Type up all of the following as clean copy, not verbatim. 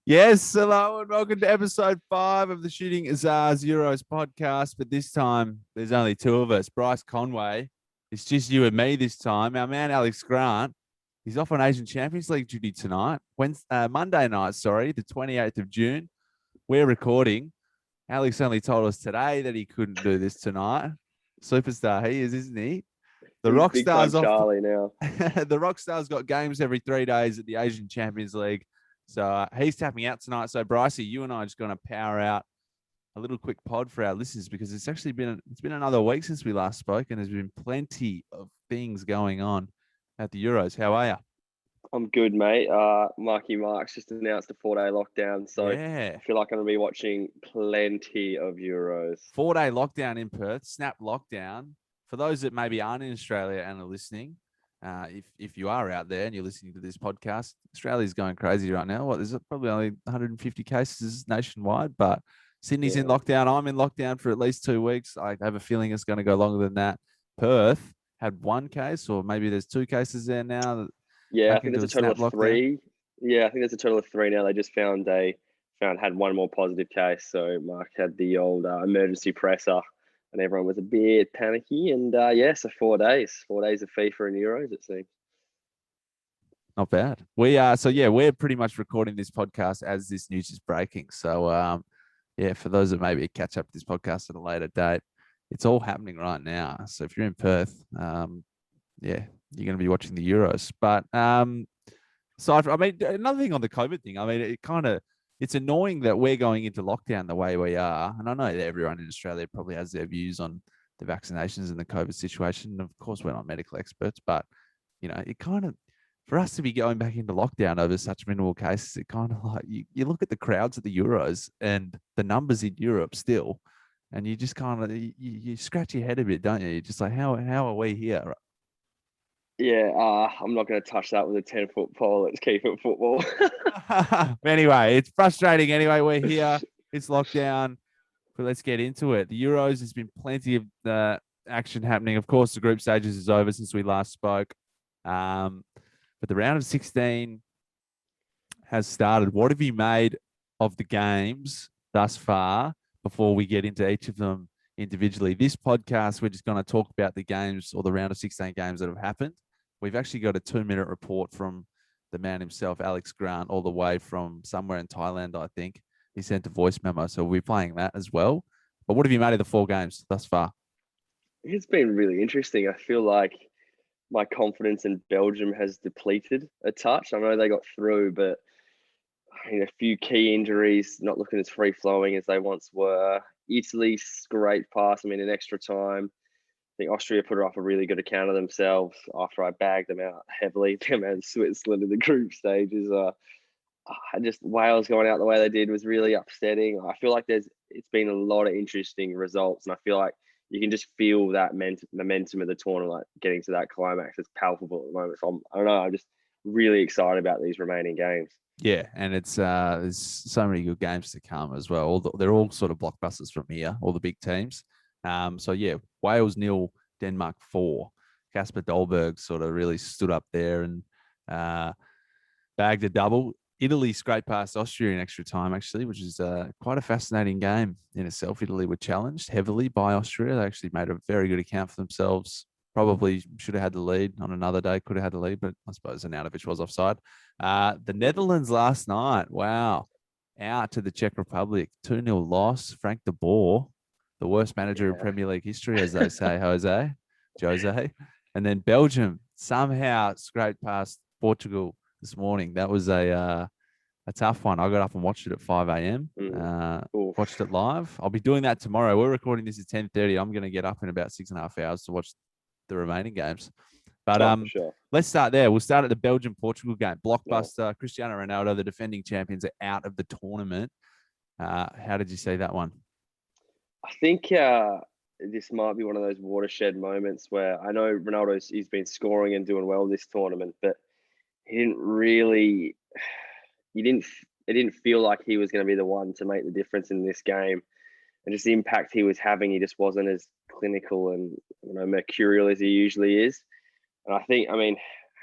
Yes, hello and welcome to episode 5 of the Shooting Azars Euros podcast. But this time, there's only two of us. Bryce Conway, it's just you and me this time. Our man Alex Grant, he's off on Asian Champions League duty tonight, Monday night, the 28th of June. We're recording. Alex only told us today that he couldn't do this tonight. Superstar he is, isn't he? The He's rock big time star's off. Charlie now. The rock star's got games every 3 days at the Asian Champions League. So he's tapping out tonight. So Brycey, you and I are just going to power out a little quick pod for our listeners because it's been another week since we last spoke, and there's been plenty of things going on at the Euros. How are you? I'm good, mate. Marky Marks just announced a 4-day lockdown, so Yeah, I feel like I'm going to be watching plenty of Euros. 4-day lockdown in Perth, snap lockdown. For those that maybe aren't in Australia and are listening, if you are out there and you're listening to this podcast, Australia's going crazy right now. There's probably only 150 cases nationwide, but Sydney's in lockdown. I'm in lockdown for at least 2 weeks. I have a feeling it's going to go longer than that. Perth had one case, or maybe there's 2 cases there now. Yeah, I think there's a total of 3. Yeah, I think there's a total of 3 now. They just had one more positive case. So Mark had the old emergency presser, and everyone was a bit panicky. And so 4 days, 4 days of FIFA and Euros, it seems. Not bad. We're pretty much recording this podcast as this news is breaking. So, for those that maybe catch up to this podcast at a later date, it's all happening right now. So if you're in Perth, you're going to be watching the Euros. But another thing on the COVID thing, it's annoying that we're going into lockdown the way we are. And I know that everyone in Australia probably has their views on the vaccinations and the COVID situation. Of course, we're not medical experts, but, for us to be going back into lockdown over such minimal cases, it kind of like you look at the crowds at the Euros and the numbers in Europe still, and you just kind of you scratch your head a bit, don't you? You're just like, how are we here? Yeah, I'm not going to touch that with a 10-foot pole. Let's keep it football. Anyway, it's frustrating. Anyway, we're here. It's lockdown, but let's get into it. The Euros, there's been plenty of action happening. Of course, the group stages is over since we last spoke. But the round of 16 has started. What have you made of the games thus far before we get into each of them individually? This podcast, we're just going to talk about the games or the round of 16 games that have happened. We've actually got a 2-minute report from the man himself, Alex Grant, all the way from somewhere in Thailand, I think. He sent a voice memo, so we'll be playing that as well. But what have you made of the 4 games thus far? It's been really interesting. I feel like my confidence in Belgium has depleted a touch. I know they got through, but a few key injuries, not looking as free-flowing as they once were. Italy scraped past them in extra time. I think Austria put off a really good account of themselves after I bagged them out heavily. Them and Switzerland in the group stages. Just Wales going out the way they did was really upsetting. I feel like it's been a lot of interesting results, and I feel like you can just feel that momentum of the tournament, like getting to that climax. It's palpable at the moment. So I don't know. I'm just really excited about these remaining games. Yeah, and it's there's so many good games to come as well. They're all sort of blockbusters from here, all the big teams. Wales 0, Denmark 4. Kasper Dolberg sort of really stood up there and bagged a double. Italy scraped past Austria in extra time, actually, which is quite a fascinating game in itself. Italy were challenged heavily by Austria. They actually made a very good account for themselves. Probably should have had the lead on another day, could have had the lead, but I suppose Arnautovic was offside. The Netherlands last night, wow, out to the Czech Republic, 2-0 loss. Frank de Boer, the worst manager in Premier League history, as they say, Jose. And then Belgium somehow scraped past Portugal this morning. That was a tough one. I got up and watched it at 5 a.m. Watched it live. I'll be doing that tomorrow. We're recording this at 10:30. I'm going to get up in about 6.5 hours to watch the remaining games. But sure. Let's start there. We'll start at the Belgium-Portugal game. Blockbuster. Cristiano Ronaldo, the defending champions, are out of the tournament. How did you see that one? I think this might be one of those watershed moments where I know he's been scoring and doing well this tournament, but it didn't feel like he was going to be the one to make the difference in this game. And just the impact he was having, he just wasn't as clinical and mercurial as he usually is. And I think,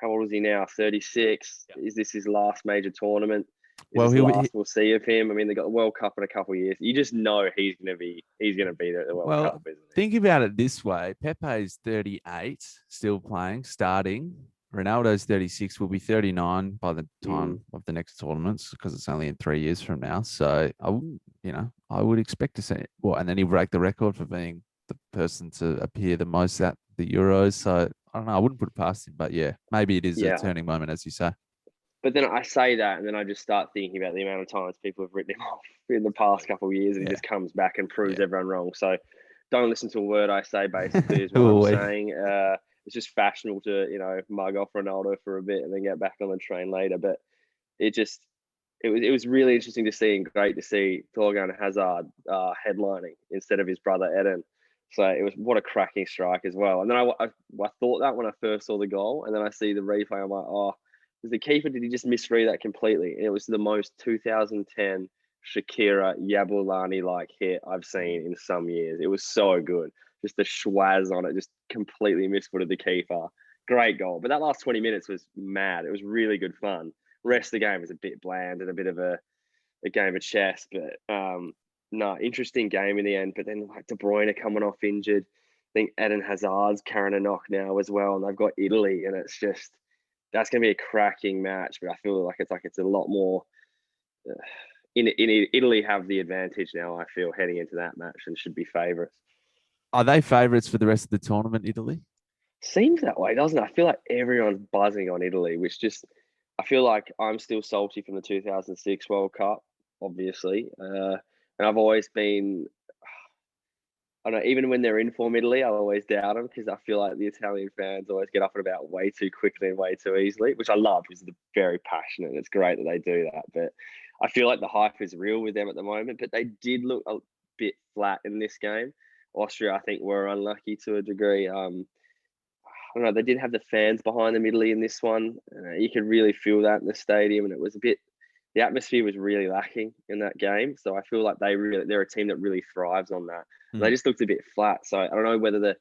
how old is he now? 36. Yeah. Is this his last major tournament? Is Well, this the last we'll see of him? I mean, they got the World Cup in a couple of years. You just know he's gonna be there at the World well, Cup, isn't he? think about it this way: Pepe's 38, still playing, starting. Ronaldo's 36, will be 39 by the time of the next tournaments because it's only in 3 years from now. So I would expect to see it. Well, and then he'll break the record for being the person to appear the most at the Euros. So I don't know. I wouldn't put it past him, but yeah, maybe it is a turning moment, as you say. But then I say that, and then I just start thinking about the amount of times people have written him off in the past couple of years, and he just comes back and proves everyone wrong. So don't listen to a word I say, basically, is what I'm saying. It's just fashionable to, mug off Ronaldo for a bit and then get back on the train later. But it was really interesting to see and great to see Thorgan Hazard headlining instead of his brother Eden. So it was what a cracking strike as well. And then I thought that when I first saw the goal, and then I see the replay, I'm like, oh, was the keeper, did he just misread that completely? And it was the most 2010 Shakira Yabulani-like hit I've seen in some years. It was so good. Just the schwaz on it, just completely misfooted the keeper. Great goal. But that last 20 minutes was mad. It was really good fun. Rest of the game was a bit bland and a bit of a game of chess. But interesting game in the end. But then like De Bruyne coming off injured. I think Eden Hazard's carrying a knock now as well. And they've got Italy. And it's just, that's going to be a cracking match. But I feel like it's a lot more... in Italy have the advantage now, I feel, heading into that match and should be favourites. Are they favourites for the rest of the tournament, Italy? Seems that way, doesn't it? I feel like everyone's buzzing on Italy, which just, I feel like I'm still salty from the 2006 World Cup, obviously. And I've always been, I don't know, even when they're in form, Italy, I always doubt them because I feel like the Italian fans always get up and about way too quickly and way too easily, which I love because they're very passionate and it's great that they do that. But I feel like the hype is real with them at the moment, but they did look a bit flat in this game. Austria, I think, were unlucky to a degree. I don't know, they did have the fans behind them, Italy, in this one. You could really feel that in the stadium, and it was the atmosphere was really lacking in that game. So I feel like they're a team that really thrives on that. They just looked a bit flat. So I don't know whether the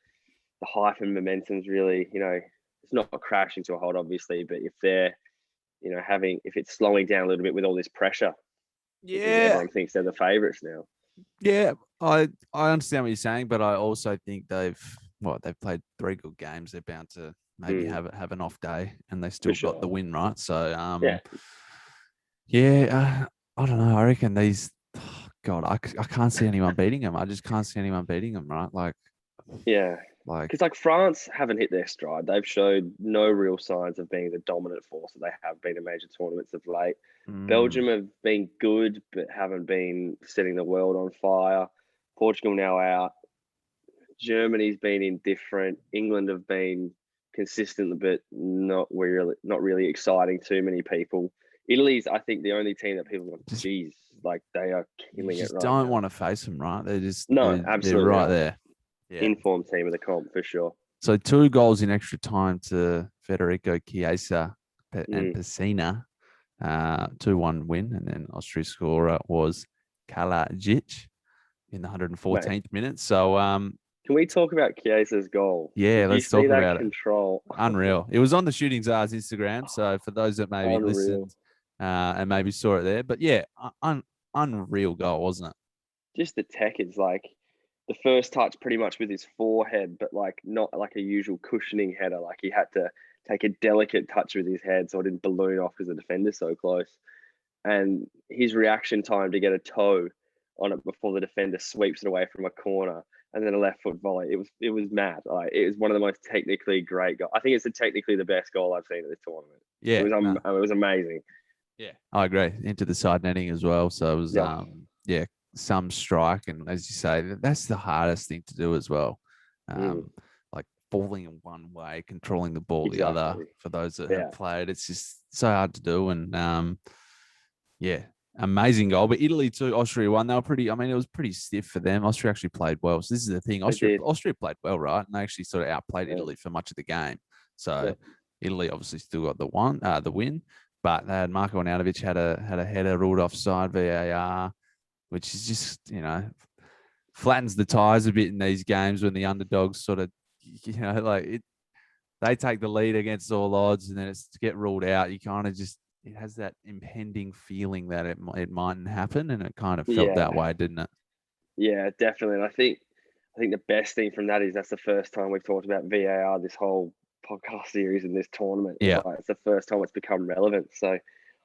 hype and momentum's really, it's not crashing to a halt, obviously, but if they're, if it's slowing down a little bit with all this pressure, everyone thinks they're the favourites now. Yeah, I understand what you're saying, but I also think they've played 3 good games. They're bound to maybe have an off day, and they still got the win, right? So I don't know. I reckon these. Oh God, I can't see anyone beating them. I just can't see anyone beating them, right? Because France haven't hit their stride. They've showed no real signs of being the dominant force that they have been in major tournaments of late. Belgium have been good, but haven't been setting the world on fire. Portugal now out. Germany's been indifferent. England have been consistent, but not really exciting too many people. Italy's, I think, the only team that people go, geez, like they are killing it right now. Don't want to face them, right? They're just absolutely they're right there. Yeah. Informed team of the comp for sure. So 2 goals in extra time to Federico Chiesa and Pessina. 2-1 win, and then Austria's scorer was Kalajic in the 114th minute. So can we talk about Chiesa's goal? Yeah, let's talk about control. It. Unreal. It was on the Shooting Czars Instagram. So for those that maybe listened and maybe saw it there, but yeah, unreal goal, wasn't it? Just the tech is like the first touch pretty much with his forehead, but like not like a usual cushioning header. Like he had to take a delicate touch with his head so it didn't balloon off because the defender's so close. And his reaction time to get a toe on it before the defender sweeps it away from a corner and then a left foot volley. It was mad. Like it was one of the most technically great goals. I think it's technically the best goal I've seen at this tournament. Yeah, it was amazing. Yeah, I agree. Into the side netting as well. So it was some strike, and as you say, that's the hardest thing to do as well. Like falling in one way, controlling the ball the other. For those that have played, it's just so hard to do. And amazing goal. But Italy too, Austria won. They were pretty. I mean, it was pretty stiff for them. Austria actually played well. So this is the thing. Austria played well, right? And they actually sort of outplayed Italy for much of the game. So Italy obviously still got the win. But they had Marko Arnautovic had a header ruled offside VAR, which is just, flattens the tires a bit in these games when the underdogs sort of, they take the lead against all odds and then it's to get ruled out. You kind of just it has that impending feeling that it mightn't happen, and it kind of felt Yeah, that way, didn't it? yeah, definitely. And I think the best thing from that is that's the first time we've talked about VAR this whole podcast series in this tournament. It's Yeah. like it's the first time it's become relevant. So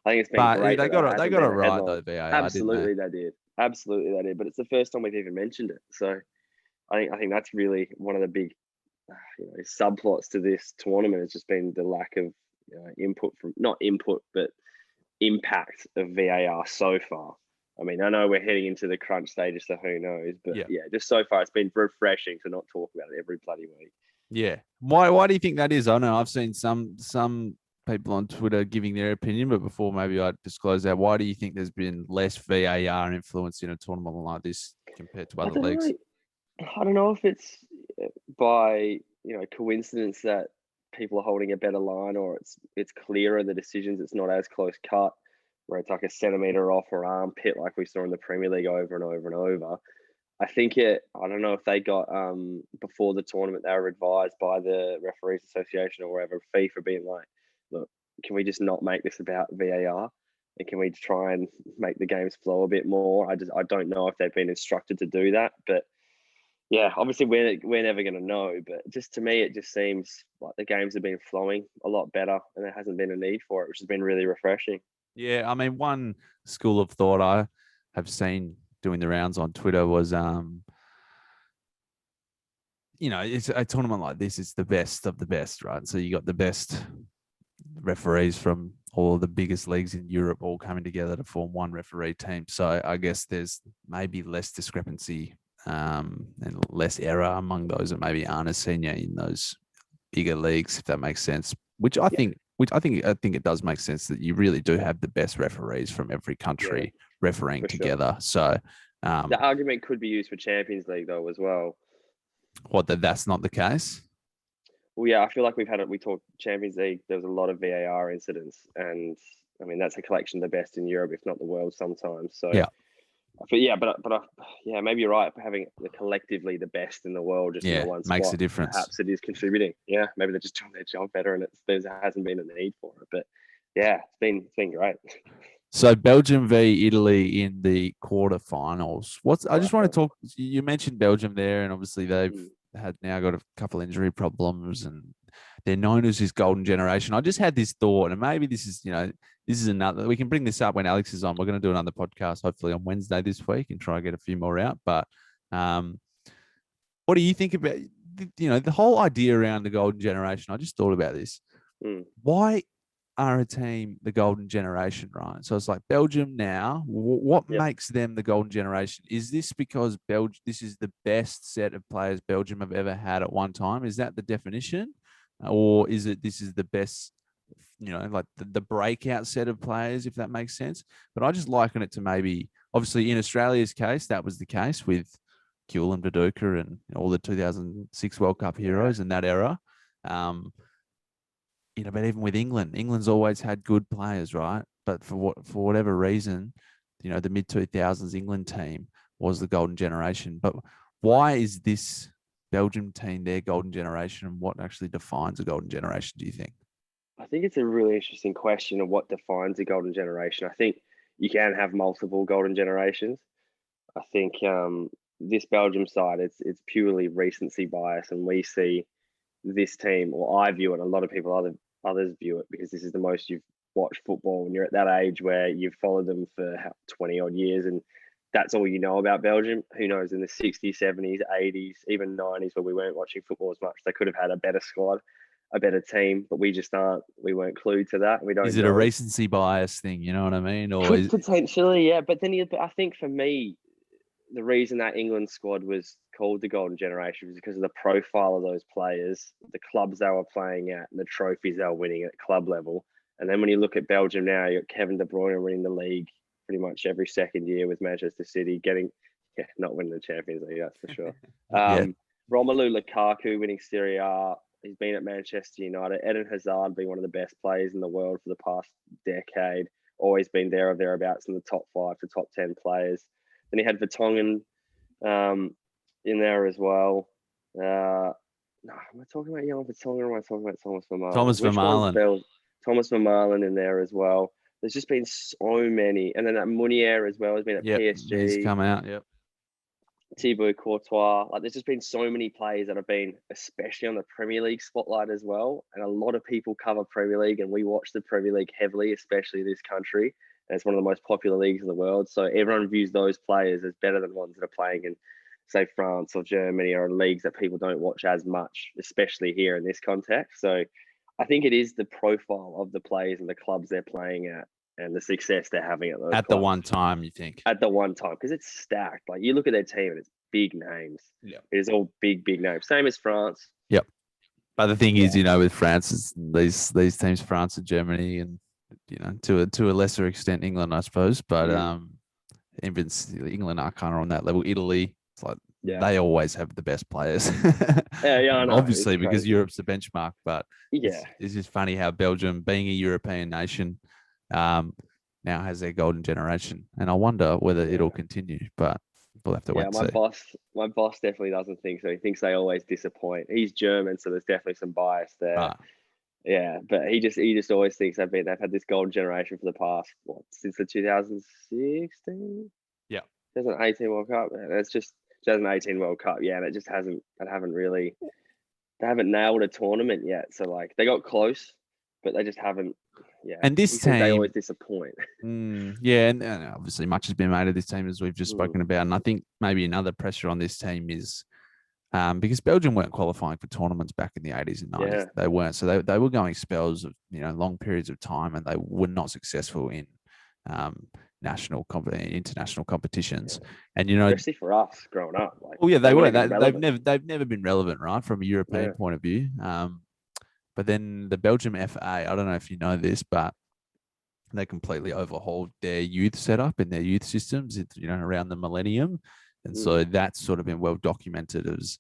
I think it's been But great they that got it. They hasn't got it been a right headline. though, VAR, didn't they? Absolutely, they did. Absolutely, they did. But it's the first time we've even mentioned it. So I think that's really one of the big subplots to this tournament. Has just been the lack of input from not input, but impact of VAR so far. I mean, I know we're heading into the crunch stages, so who knows? But Yeah. yeah, just so far, it's been refreshing to not talk about it every bloody week. Yeah. Why do you think that is? I know I've seen some people on Twitter giving their opinion, but before maybe I disclose that, why do you think there's been less VAR influence in a tournament like this compared to I other don't leagues? know. I don't know if it's by coincidence that people are holding a better line, or it's clearer the decisions. It's not as close cut, where it's like a centimeter off or armpit, like we saw in the Premier League over and over and over. I don't know if they got before the tournament, they were advised by the Referees Association or wherever, FIFA, being like, look, can we just not make this about VAR, and can we try and make the games flow a bit more? I don't know if they've been instructed to do that, but yeah, obviously we're never going to know. But just to me, it just seems like the games have been flowing a lot better, and there hasn't been a need for it, which has been really refreshing. Yeah, I mean, one school of thought I have seen doing the rounds on Twitter was, it's a tournament like this. It's the best of the best, right? So you got the best referees from all of the biggest leagues in Europe all coming together to form one referee team. So I guess there's maybe less discrepancy and less error among those that maybe aren't as senior in those bigger leagues, if that makes sense. Yeah, I think it does make sense that you really do have the best referees from every yeah, country refereeing for sure. together. So, The argument could be used for Champions League though as well. that's not the case? Well, yeah, I feel like we've had it. We talked Champions League. There was a lot of VAR incidents, and I mean that's a collection of the best in Europe, if not the world, sometimes. So, Yeah, yeah, maybe you're right. Having collectively the best in the world just in the yeah, one makes a spot, difference. perhaps it is contributing. Yeah, maybe they're just doing their job better, and there hasn't been a need for it. But yeah, it's been great. So Belgium v Italy in the quarterfinals. I just want to Right. talk. You mentioned Belgium there, and obviously they've Mm. had now got a couple injury problems, and they're known as this golden generation. I just had this thought, and maybe this is another. We can bring this up when Alex is on. We're going to do another podcast hopefully on Wednesday this week and try and get a few more out. But what do you think about the whole idea around the golden generation? I just thought about this. Mm. Why are a team the golden generation, right? So it's like Belgium now. What Yep. makes them the golden generation? Is this because this is the best set of players Belgium have ever had at one time? Is that the definition? Or is it this is the best, like the breakout set of players, if that makes sense? But I just liken it to maybe, obviously in Australia's case, that was the case with Kuhl and Viduka and all the 2006 World Cup Yeah. heroes in that era. But even with England, England's always had good players, right? But for whatever reason, the mid 2000s England team was the golden generation. But why is this Belgium team their golden generation, and what actually defines a golden generation, do you think? I think it's a really interesting question of what defines a golden generation. I think you can have multiple golden generations. I think this Belgium side, it's purely recency bias, and we see this team, or I view it. A lot of others view it because this is the most you've watched football, and you're at that age where you've followed them for 20 odd years, and that's all you know about Belgium. Who knows, in the 60s, 70s, 80s, even 90s, where we weren't watching football as much, they could have had a better squad, a better team, but we just aren't. We weren't clued to that. We Is don't it a know. recency bias thing? You know what I mean? Or Could is potentially, yeah. But then I think for me, the reason that England squad was called the Golden Generation was because of the profile of those players, the clubs they were playing at, and the trophies they were winning at club level. And then when you look at Belgium now, you got Kevin De Bruyne winning the league pretty much every second year with Manchester City, not winning the Champions League, that's for sure. yeah, Romelu Lukaku winning Serie A. He's been at Manchester United. Eden Hazard being one of the best players in the world for the past decade. Always been there or thereabouts in the top 5 to top 10 players. Then he had Vertonghen in there as well. No, am I talking about Jan Vertonghen or am I talking about Thomas Vermaelen? Thomas Which one's Vermaelen. Thomas Vermaelen in there as well. There's just been so many. And then that Munier as well has been at PSG. He's come out, yep. Thibaut Courtois. Like, there's just been so many players that have been, especially on the Premier League spotlight as well. And a lot of people cover Premier League, and we watch the Premier League heavily, especially this country. And it's one of the most popular leagues in the world. So everyone views those players as better than ones that are playing in, say, France or Germany, or in leagues that people don't watch as much, especially here in this context. So I think it is the profile of the players and the clubs they're playing at, and the success they're having at those At clubs. the one time, you think? At the one time, because it's stacked. Like, you look at their team and it's big names. Yeah. It is all big names. Same as France. Yep. But the thing is, with France, is these teams, France and Germany, and to a lesser extent England, I suppose. But even England are kind of on that level. Italy, it's like they always have the best players. I know. Obviously, because Europe's the benchmark. But it's just funny how Belgium, being a European nation, now has their golden generation, and I wonder whether it'll continue. But we'll have to wait and see. My boss definitely doesn't think so. He thinks they always disappoint. He's German, so there's definitely some bias there. Yeah, but he just always thinks they've had this golden generation for the past since the 2016, 2018 World Cup. And it's just 2018 World Cup, and it just hasn't. They haven't nailed a tournament yet. So like, they got close, but they just haven't. Yeah, and this team, they always disappoint. And obviously much has been made of this team, as we've just spoken about. And I think maybe another pressure on this team is because Belgium weren't qualifying for tournaments back in the 80s and 90s. Yeah. They weren't. So they were going spells of long periods of time, and they were not successful in international competitions. And especially for us growing up. They were. They've never been relevant, right, from a European point of view. But then the Belgium FA, I don't know if you know this, but they completely overhauled their youth setup and their youth systems, around the millennium. And so that's sort of been well documented as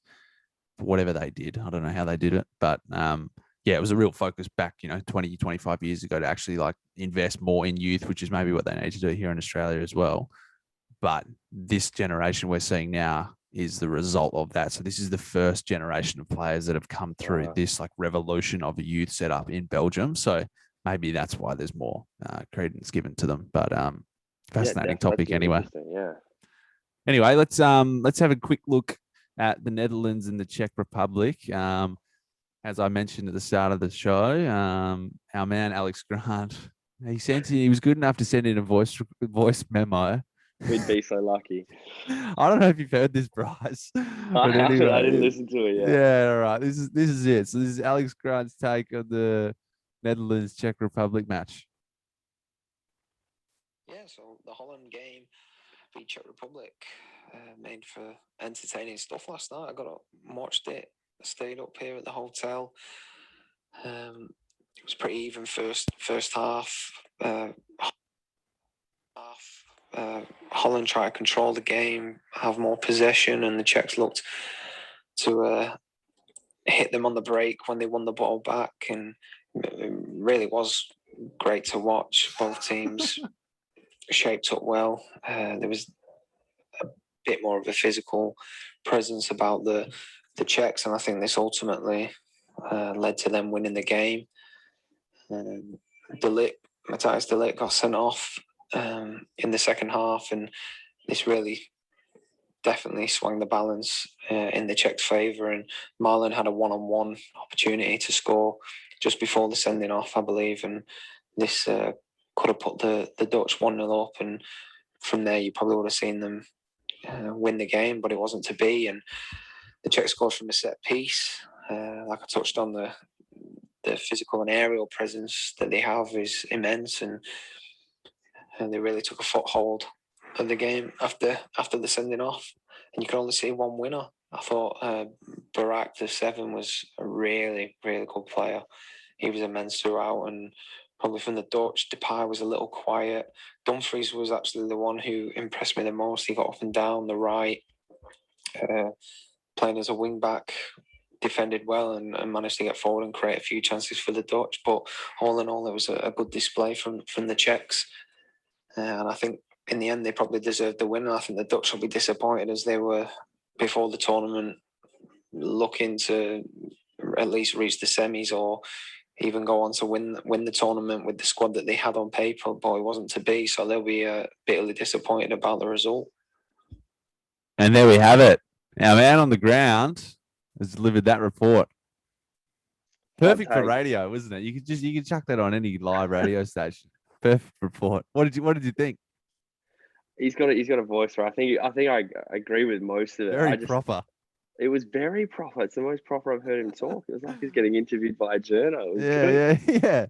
whatever they did. I don't know how they did it, but it was a real focus back, 20, 25 years ago to actually invest more in youth, which is maybe what they need to do here in Australia as well. But this generation we're seeing now is the result of that. So this is the first generation of players that have come through this revolution of a youth setup in Belgium. So maybe that's why there's more credence given to them. But fascinating topic anyway. Yeah. Anyway, let's have a quick look at the Netherlands and the Czech Republic. As I mentioned at the start of the show, our man Alex Grant, he was good enough to send in a voice memo. We'd be so lucky. I don't know if you've heard this, Bryce. I didn't listen to it yet. Yeah, all right. This is it. So this is Alex Grant's take on the Netherlands Czech Republic match. Yeah, so the Holland game beat Czech Republic made for entertaining stuff last night. I got up, watched it, stayed up here at the hotel. It was pretty even first half. Holland tried to control the game, have more possession, and the Czechs looked to hit them on the break when they won the ball back, and it really was great to watch. Both teams shaped up well. There was a bit more of a physical presence about the Czechs, and I think this ultimately led to them winning the game. Matthias de Ligt got sent off in the second half, and this really definitely swung the balance in the Czechs' favour, and Marlon had a one-on-one opportunity to score just before the sending off, I believe, and this could have put the Dutch 1-0 up, and from there you probably would have seen them win the game, but it wasn't to be, and the Czechs scored from a set piece. Like I touched on, the physical and aerial presence that they have is immense, and they really took a foothold of the game after the sending off, and you can only see one winner. I thought Barak, the 7, was a really, really good player. He was immense throughout, and probably from the Dutch, Depay was a little quiet. Dumfries was actually the one who impressed me the most. He got up and down the right, playing as a wing-back, defended well and managed to get forward and create a few chances for the Dutch. But all in all, it was a good display from the Czechs. And I think in the end, they probably deserved the win. I think the Dutch will be disappointed, as they were, before the tournament, looking to at least reach the semis or even go on to win the tournament with the squad that they had on paper, but it wasn't to be. So they'll be bitterly disappointed about the result. And there we have it. Our man on the ground has delivered that report. Perfect for radio, isn't it? You can chuck that on any live radio station. Perfect report. What did you think? He's got a voice, right? I think I agree with most of it. Very proper. It was very proper. It's the most proper I've heard him talk. It was like he's getting interviewed by a journo. Yeah.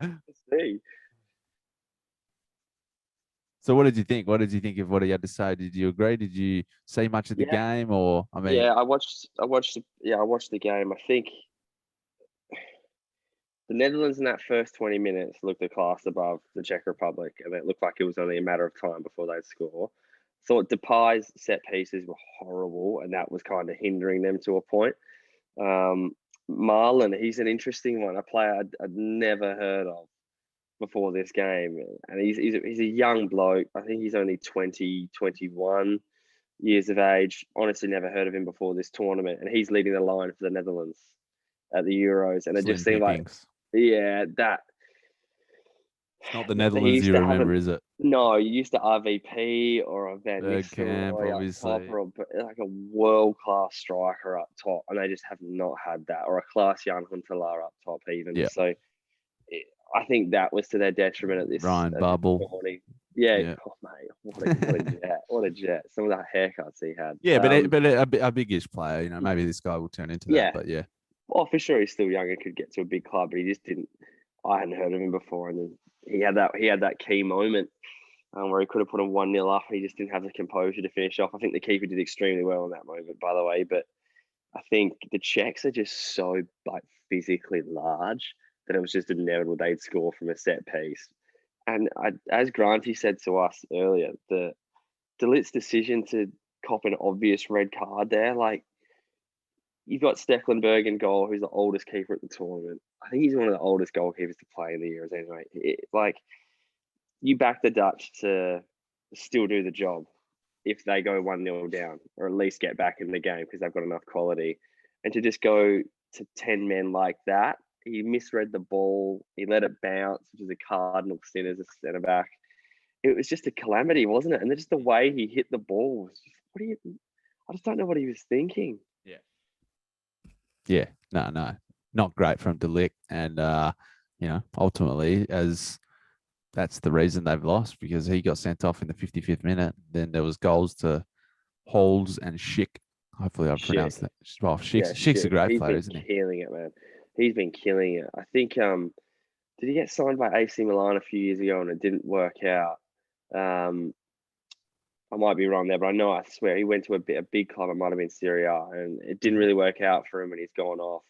See. So what did you think? What did you think of what he had to say? Did you agree? Did you see much of the game, or I mean? Yeah, I watched the game. I think the Netherlands in that first 20 minutes looked a class above the Czech Republic, and it looked like it was only a matter of time before they'd score. Thought Depay's set pieces were horrible, and that was kind of hindering them to a point. Marlon, he's an interesting one, a player I'd never heard of before this game, and he's a young bloke. I think he's only 20, 21 years of age. Honestly, never heard of him before this tournament, and he's leading the line for the Netherlands at the Euros, and it just seemed like, that. It's not the Netherlands you remember, is it? No, you used to RVP or a Van Nistelrooy obviously. up top, or like a world-class striker up top, and they just have not had that, or a class Jan Huntelaar up top even. Yeah. So I think that was to their detriment at this. Ryan Bubble. Yeah. Oh, mate, what a jet. Some of the haircuts he had. Yeah, but a big-ish player, you know, maybe this guy will turn into that, but yeah. Well, for sure he's still young and could get to a big club, but he just didn't. I hadn't heard of him before, and then he had that key moment where he could have put him 1-0 up, and he just didn't have the composure to finish off. I think the keeper did extremely well in that moment, by the way. But I think the Czechs are just so physically large that it was just inevitable they'd score from a set piece. And as Grantie said to us earlier, the De Ligt's decision to cop an obvious red card there, like, you've got Stecklenburg in goal, who's the oldest keeper at the tournament. I think he's one of the oldest goalkeepers to play in the Euros anyway. You back the Dutch to still do the job if they go 1-0 down, or at least get back in the game because they've got enough quality. And to just go to 10 men like that, he misread the ball. He let it bounce, which is a cardinal sin as a centre-back. It was just a calamity, wasn't it? And just the way he hit the ball was just, I just don't know what he was thinking. Yeah, no, not great from De Ligt, and ultimately, as that's the reason they've lost, because he got sent off in the 55th minute. Then there was goals to Holz and Schick. Hopefully, I've pronounced that. Well, Schick's a great player, isn't he? He's been killing it, man. He's been killing it. I think, did he get signed by AC Milan a few years ago and it didn't work out? I might be wrong there, but I swear he went to a big club. It might have been Serie A, and it didn't really work out for him, and he's gone off.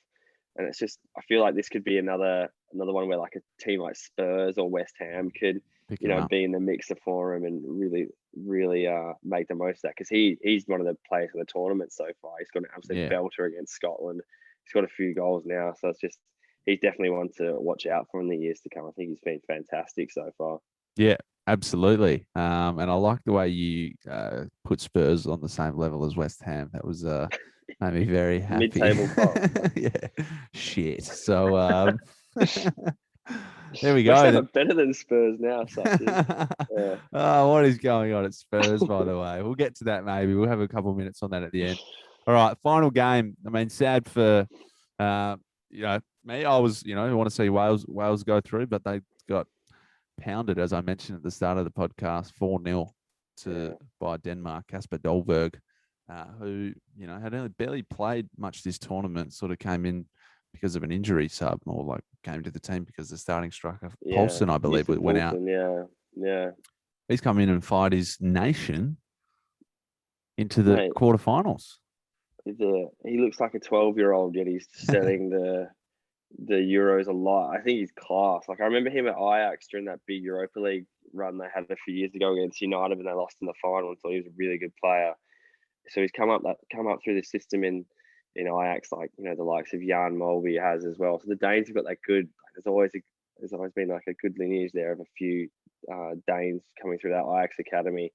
And it's just, I feel like this could be another one where like a team like Spurs or West Ham could, be in the mixer for him and really, really make the most of that, because he's one of the players for the tournament so far. He's got an absolute belter against Scotland. He's got a few goals now, so it's just, he's definitely one to watch out for in the years to come. I think he's been fantastic so far. Yeah. Absolutely. And I like the way you put Spurs on the same level as West Ham. That was made me very happy. Mid-table club. Yeah. Shit. So there we West go. Ham are better than Spurs now. Oh, what is going on at Spurs, by the way? We'll get to that maybe. We'll have a couple of minutes on that at the end. All right, final game. I mean, sad for me. I was, I want to see Wales go through, but they got pounded, as I mentioned at the start of the podcast, 4-0 by Denmark. Kasper Dolberg, who had only barely played much this tournament, sort of came in because of an injury sub, or like came to the team because the starting striker Poulsen, I believe, went out. Yeah. He's come in and fired his nation into the quarterfinals. He looks like a 12-year-old, yet he's setting the Euros a lot. I think he's class. Like, I remember him at Ajax during that big Europa League run they had a few years ago against United when they lost in the final, and so he was a really good player. So he's come up through the system in Ajax, like the likes of Jan Molby has as well. So the Danes have got that good. There's always been like a good lineage there of a few Danes coming through that Ajax academy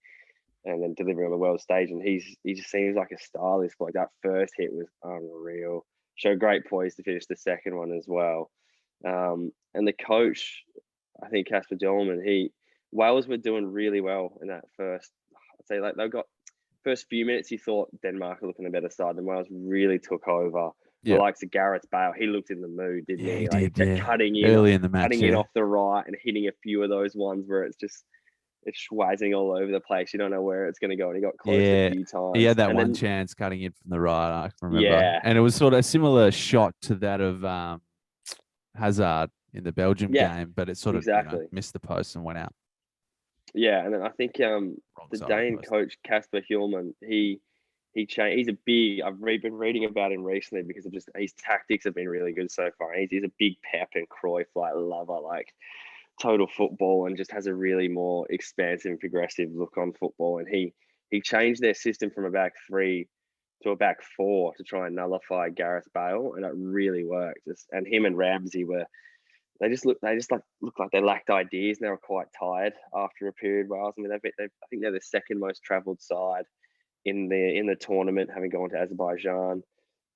and then delivering on the world stage. And he just seems like a star. Like, that first hit was unreal. Showed great poise to finish the second one as well. and the coach, I think Casper Dolman, Wales were doing really well in that first. I'd say like they got first few minutes. You thought Denmark were looking a better side, and Wales really took over. Yeah. The likes of Gareth Bale, he looked in the mood, didn't he? He Like, did, yeah. Cutting in early in the match, cutting in off the right and hitting a few of those ones where it's schwazzing all over the place. You don't know where it's going to go, and he got close a few times. He had that and one then, chance cutting in from the right, I can remember. Yeah. And it was sort of a similar shot to that of Hazard in the Belgium game, but it sort of missed the post and went out. Yeah, and then I think the Dane coach Casper Hjulman, he changed. He's a big. I've been reading about him recently because of just his tactics have been really good so far. He's a big Pep and Cruyff like lover, like total football, and just has a really more expansive and progressive look on football. And he changed their system from a back three to a back four to try and nullify Gareth Bale, and it really worked. And him and Ramsey they just looked like they lacked ideas, and they were quite tired after a period. Wales, I mean, I think they're the second most travelled side in the tournament, having gone to Azerbaijan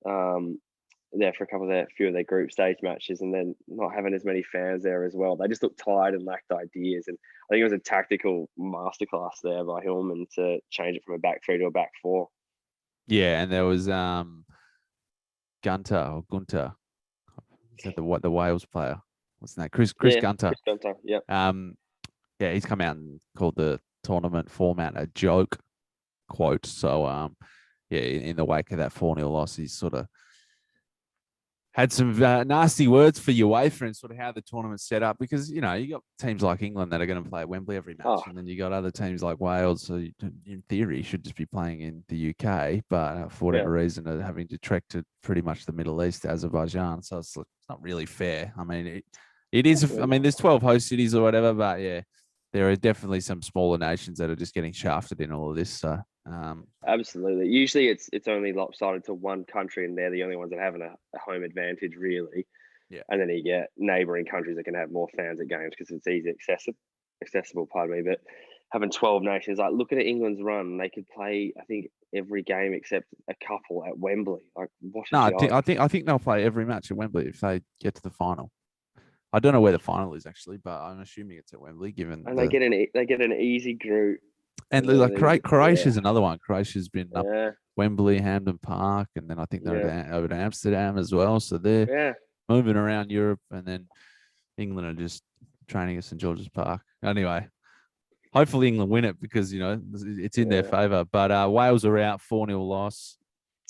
there for a few of their group stage matches, and then not having as many fans there as well. They just looked tired and lacked ideas, and I think it was a tactical masterclass there by Hillman to change it from a back three to a back four. Yeah, and there was Gunter. Is that the Wales player? What's his name? Chris Gunter. Chris Gunter, yeah. Yeah, he's come out and called the tournament format a joke, quote. So, in the wake of that 4-0 loss, he's sort of had some nasty words for UEFA and sort of how the tournament's set up, because, you got teams like England that are going to play at Wembley every match. And then you got other teams like Wales, so in theory should just be playing in the UK, but for whatever reason are having to trek to pretty much the Middle East, Azerbaijan. So it's not really fair. I mean, it is. I mean, there's 12 host cities or whatever, but yeah, there are definitely some smaller nations that are just getting shafted in all of this. So absolutely. Usually it's only lopsided to one country, and they're the only ones that have a home advantage, really. Yeah. And then you get neighbouring countries that can have more fans at games because it's easy accessible. Pardon me, but having 12 nations, like look at England's run, they could play I think every game except a couple at Wembley. Like what? No, I think they'll play every match at Wembley if they get to the final. I don't know where the final is actually, but I'm assuming it's at Wembley. They get an easy group. And like Croatia's another one. Croatia's been up Wembley, Hampden Park, and then I think they're over to Amsterdam as well. So they're moving around Europe, and then England are just training at St George's Park. Anyway, hopefully England win it because it's in their favour. But Wales are out, 4-0 loss.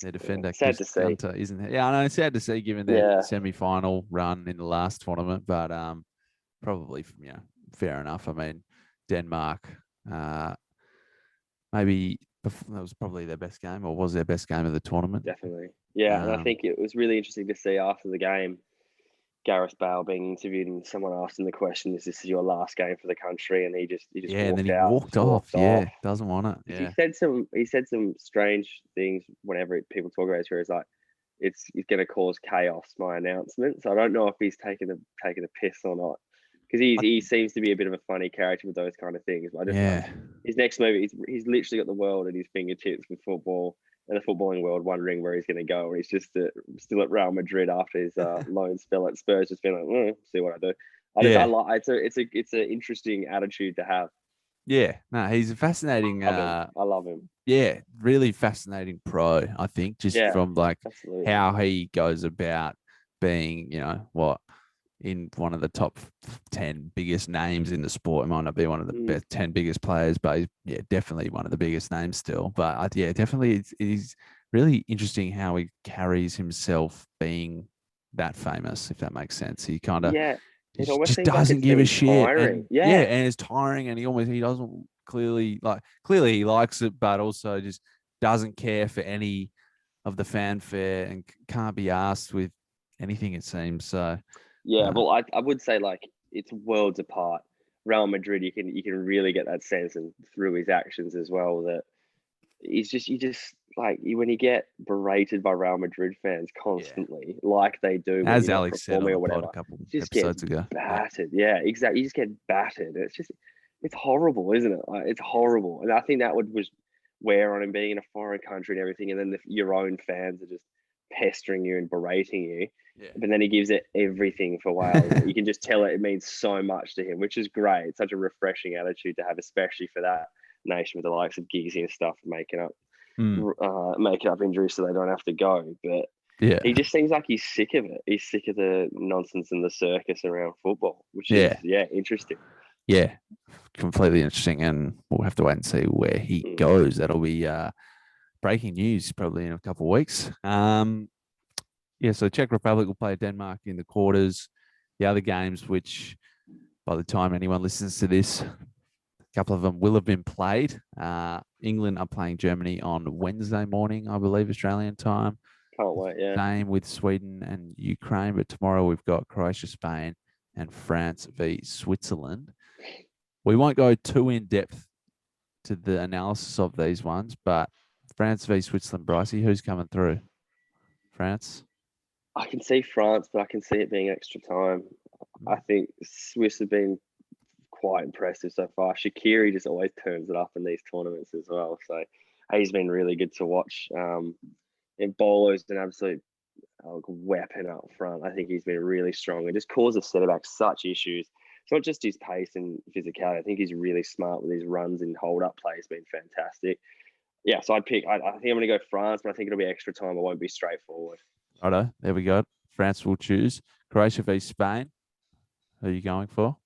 Their defender, sad to see, Gunter, isn't it? Yeah, I know. It's sad to see given their semi-final run in the last tournament, but probably fair enough. I mean, Denmark. Maybe that was probably their best game, or was their best game of the tournament. Definitely. Yeah, and I think it was really interesting to see after the game, Gareth Bale being interviewed and someone asked him the question, "Is this your last game for the country?" And he just and then he walked off. Yeah, doesn't want it. Yeah. He said some strange things whenever people talk about it. Where he's like, "It's going to cause chaos." My announcement. So I don't know if he's taking a piss or not. Because he seems to be a bit of a funny character with those kind of things. But his next movie, he's literally got the world at his fingertips with football and the footballing world, wondering where he's going to go. And he's just still at Real Madrid after his loan spell at Spurs, just being like, see what I do. It's an interesting attitude to have. Yeah, no, he's a fascinating. I love him. Yeah, really fascinating pro. I think from how he goes about being, in one of the top 10 biggest names in the sport. It might not be one of the best 10 biggest players, but he's, definitely one of the biggest names still. But definitely it's really interesting how he carries himself being that famous, if that makes sense. He kind of just doesn't give a shit. And it's tiring, and he doesn't clearly he likes it, but also just doesn't care for any of the fanfare and can't be asked with anything, it seems. So well, I would say it's worlds apart. Real Madrid, you can really get that sense, and through his actions as well, that when you get berated by Real Madrid fans constantly, like they do, as Alex said on the pod a couple episodes ago, battered. Yeah, exactly. You just get battered. It's horrible, isn't it? It's horrible, and I think that was wear on him being in a foreign country and everything, and then your own fans are just pestering you and berating you. Yeah. But then he gives it everything for Wales. You can just tell it means so much to him, which is great. It's such a refreshing attitude to have, especially for that nation with the likes of Giggsy and stuff making up injuries so they don't have to go. But Yeah. he just seems like he's sick of it. He's sick of the nonsense and the circus around football, which is interesting. Yeah, completely interesting, and we'll have to wait and see where he goes. That'll be breaking news probably in a couple of weeks. So Czech Republic will play Denmark in the quarters. The other games, which by the time anyone listens to this, a couple of them will have been played. England are playing Germany on Wednesday morning, I believe, Australian time. Can't wait, yeah. Same with Sweden and Ukraine, but tomorrow we've got Croatia, Spain, and France v Switzerland. We won't go too in depth to the analysis of these ones, but France v Switzerland, Brycey, who's coming through? France? I can see France, but I can see it being extra time. I think Swiss have been quite impressive so far. Shaqiri just always turns it up in these tournaments as well. So he's been really good to watch. And Bolo's an absolute weapon up front. I think he's been really strong and just causes centre-backs such issues. It's not just his pace and physicality. I think he's really smart with his runs and hold-up play. Has been fantastic. Yeah, so I think I'm going to go France, but I think it'll be extra time. It won't be straightforward. Righto, there we go. France will choose. Croatia v Spain. Who are you going for?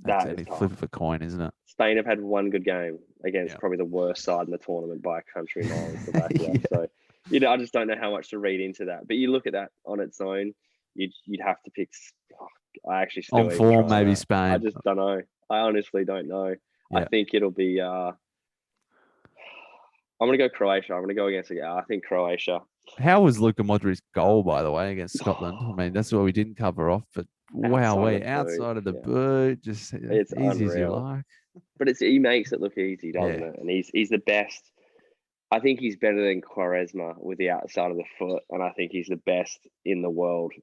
That's a flip of a coin, isn't it? Spain have had one good game against probably the worst side in the tournament by a country mile. So, I just don't know how much to read into that. But you look at that on its own, you'd have to pick. I actually still on form, maybe that. Spain. I just don't know. I honestly don't know. Yeah. I think it'll be. I'm going to go Croatia. I'm going to go against. I think Croatia. How was Luka Modric's goal, by the way, against Scotland? I mean, that's what we didn't cover off, but outside of the boot, just it's easy unreal. As you like. But he makes it look easy, doesn't it? And he's the best. I think he's better than Quaresma with the outside of the foot, and I think he's the best in the world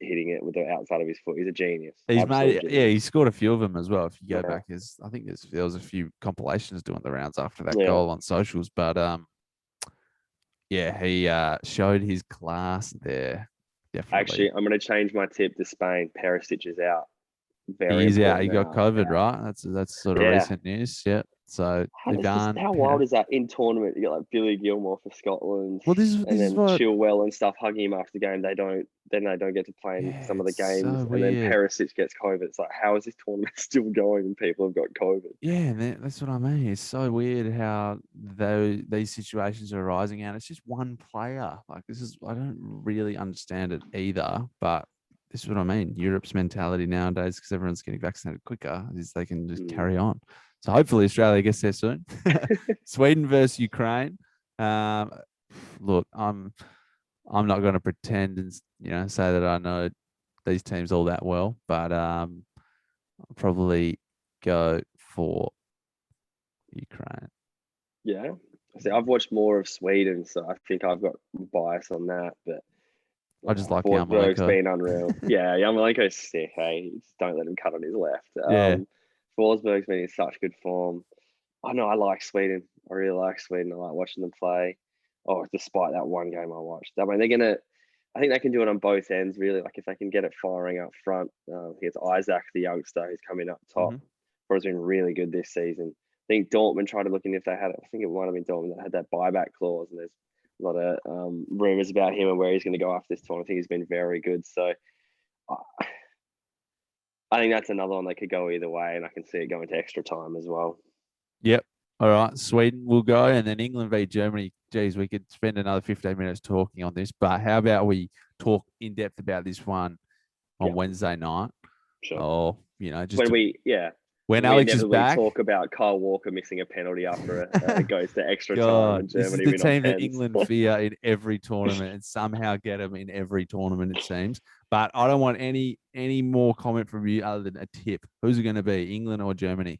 hitting it with the outside of his foot. He's a genius. He scored a few of them as well. If you go back, I think there was a few compilations doing the rounds after that goal on socials, but he showed his class there. Definitely. Actually, I'm going to change my tip to Spain. Perisic is out. He's out. He got COVID, right? That's sort of recent news. Yeah. So how wild is that in tournament? You got like Billy Gilmore for Scotland. Well, this is what Chilwell and stuff hugging him after the game. They don't get to play in some of the games, and then Perisic gets COVID. It's like, how is this tournament still going and people have got COVID? Yeah, that's what I mean. It's so weird how these situations are arising out. It's just one player. Like I don't really understand it either, but this is what I mean. Europe's mentality nowadays, because everyone's getting vaccinated quicker, is they can just carry on. So hopefully Australia gets there soon. Sweden versus Ukraine. Look, I'm not going to pretend and say that I know these teams all that well, but I'll probably go for Ukraine. Yeah. See, I've watched more of Sweden, so I think I've got bias on that, but I just like Forsberg's been unreal. Yeah, Yarmolenko's sick. Hey, just don't let him cut on his left. Forsberg's been in such good form. I know I like Sweden. I really like Sweden. I like watching them play. Oh, despite that one game I watched. I mean, I think they can do it on both ends, really. Like if they can get it firing up front. It's Isaac, the youngster, who's coming up top. Has been really good this season. I think Dortmund tried to look in if they had it. I think it might have been Dortmund that had that buyback clause, and there's a lot of rumours about him and where he's going to go after this tournament. I think he's been very good. So I think that's another one that could go either way, and I can see it going to extra time as well. Yep. All right. Sweden will go, and then England v Germany. Geez, we could spend another 15 minutes talking on this, but how about we talk in depth about this one on Wednesday night? Sure. Or, just when Alex is back. Talk about Kyle Walker missing a penalty after it goes to extra time. And Germany, this is the team that England fear in every tournament and somehow get them in every tournament, it seems. But I don't want any more comment from you other than a tip. Who's it going to be, England or Germany?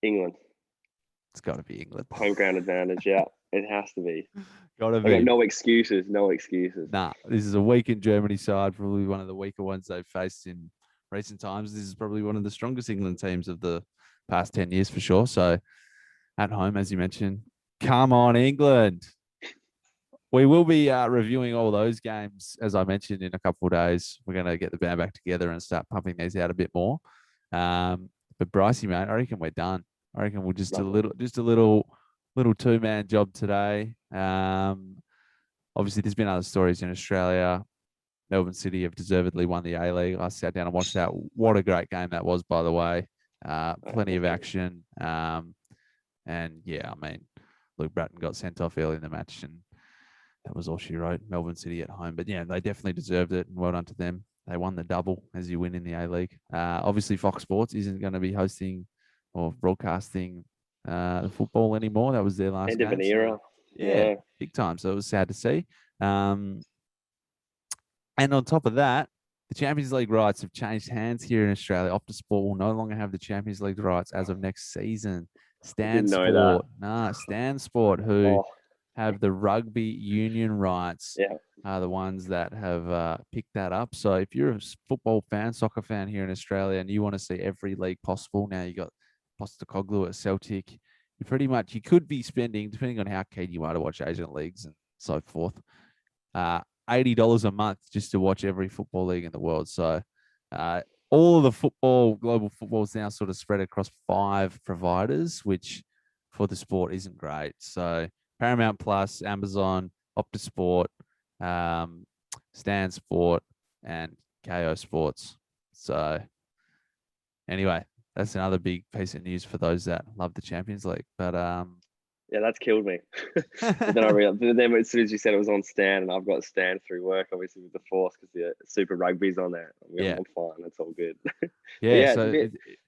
England. It's got to be England. Home ground advantage, yeah. It has to be. Got to be. No excuses. Nah, this is a weakened Germany side, probably one of the weaker ones they've faced in recent times. This is probably one of the strongest England teams of the past 10 years for sure. So at home, as you mentioned, Come on, England. We will be reviewing all those games, as I mentioned, in a couple of days. We're going to get the band back together and start pumping these out a bit more. But Brycey, mate, I reckon we're done. I reckon we'll just a little two-man job today. Obviously, there's been other stories in Australia. Melbourne City have deservedly won the A-League. I sat down and watched that. What a great game that was, by the way. Plenty of action. And yeah, I mean, Luke Bratton got sent off early in the match, and that was all she wrote. Melbourne City at home. But yeah, they definitely deserved it, and well done to them. They won the double as you win in the A-League. Obviously, Fox Sports isn't going to be hosting or broadcasting the football anymore. That was their last End game. of an era. Yeah, big time. So it was sad to see. And on top of that, the Champions League rights have changed hands here in Australia. Optus Sport will no longer have the Champions League rights as of next season. Stan Sport, who have the rugby union rights, are the ones that have picked that up. So if you're a football fan, soccer fan here in Australia, and you want to see every league possible, now you got Postecoglou at Celtic. You could be spending, depending on how keen you are to watch Asian leagues and so forth, $80 a month just to watch every football league in the world. So all of the global football is now sort of spread across 5 providers, which for the sport isn't great. So Paramount Plus, Amazon, Optus Sport, Stan Sport, and KO Sports. So anyway, that's another big piece of news for those that love the Champions League. But yeah, that's killed me. But then I realized, then as soon as you said it was on Stan, and I've got Stan through work, obviously with the Force, because the Super Rugby's on there. I'm fine. That's all good. Yeah, so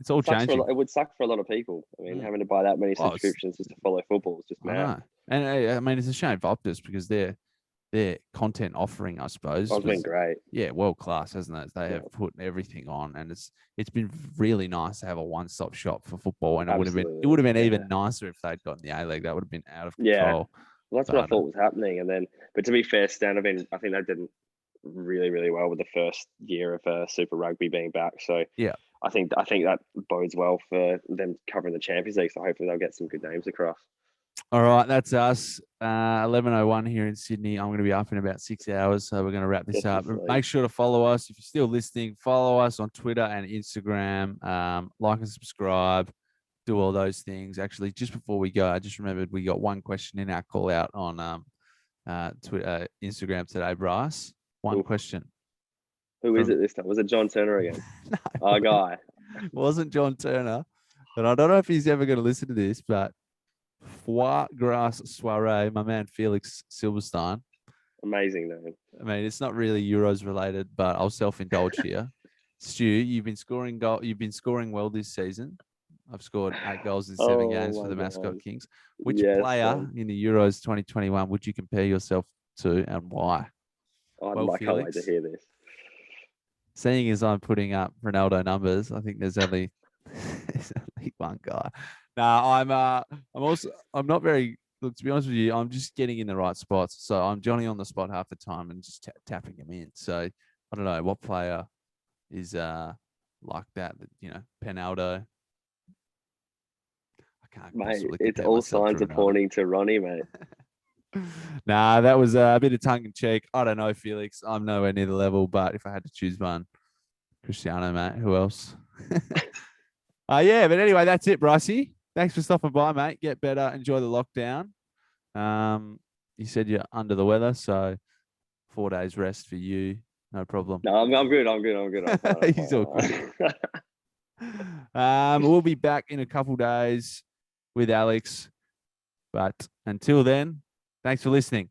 it's all changing. It would suck for a lot of people. I mean, having to buy that many subscriptions just to follow football is just mad. And I mean, it's a shame for Optus because their content offering, I suppose, has been great. Yeah, world class, hasn't it? They have put everything on, and it's been really nice to have a one-stop shop for football. And it would have been even nicer if they'd gotten the A-League. That would have been out of control. Yeah, well, that's what I thought was happening. But to be fair, Stan, I think they did really, really well with the first year of Super Rugby being back. So yeah, I think that bodes well for them covering the Champions League. So hopefully they'll get some good names across. All right, that's us. 11:01 here in Sydney. I'm going to be up in about 6 hours, so we're going to wrap this up. Make sure to follow us. If you're still listening, follow us on Twitter and Instagram. Like and subscribe. Do all those things. Actually, just before we go, I just remembered we got one question in our call out on Twitter, Instagram today, Bryce. One question. Who is it this time? Was it John Turner again? No, our guy. It wasn't John Turner, but I don't know if he's ever going to listen to this, but Foie Gras Soiree, my man Felix Silverstein. Amazing name. I mean, it's not really Euros related, but I'll self-indulge here. Stu, you've been scoring well this season. I've scored 8 goals in 7 games for the Mascot Kings. Which player in the Euros 2021 would you compare yourself to, and why? I can't wait to hear this. Seeing as I'm putting up Ronaldo numbers, I think there's only one guy. No, I'm not very. Look, to be honest with you, I'm just getting in the right spots. So I'm Johnny on the spot half the time and just tapping him in. So I don't know what player is like that. Penaldo. I can't. Mate, it's all signs are pointing to Ronnie, mate. Nah, that was a bit of tongue in cheek. I don't know, Felix. I'm nowhere near the level, but if I had to choose one, Cristiano, mate. Who else? Yeah, but anyway, that's it, Brycey. Thanks for stopping by, mate. Get better. Enjoy the lockdown. You said you're under the weather, so 4 days rest for you. No problem. No, I'm good. I'm fine. He's all good. We'll be back in a couple days with Alex. But until then, thanks for listening.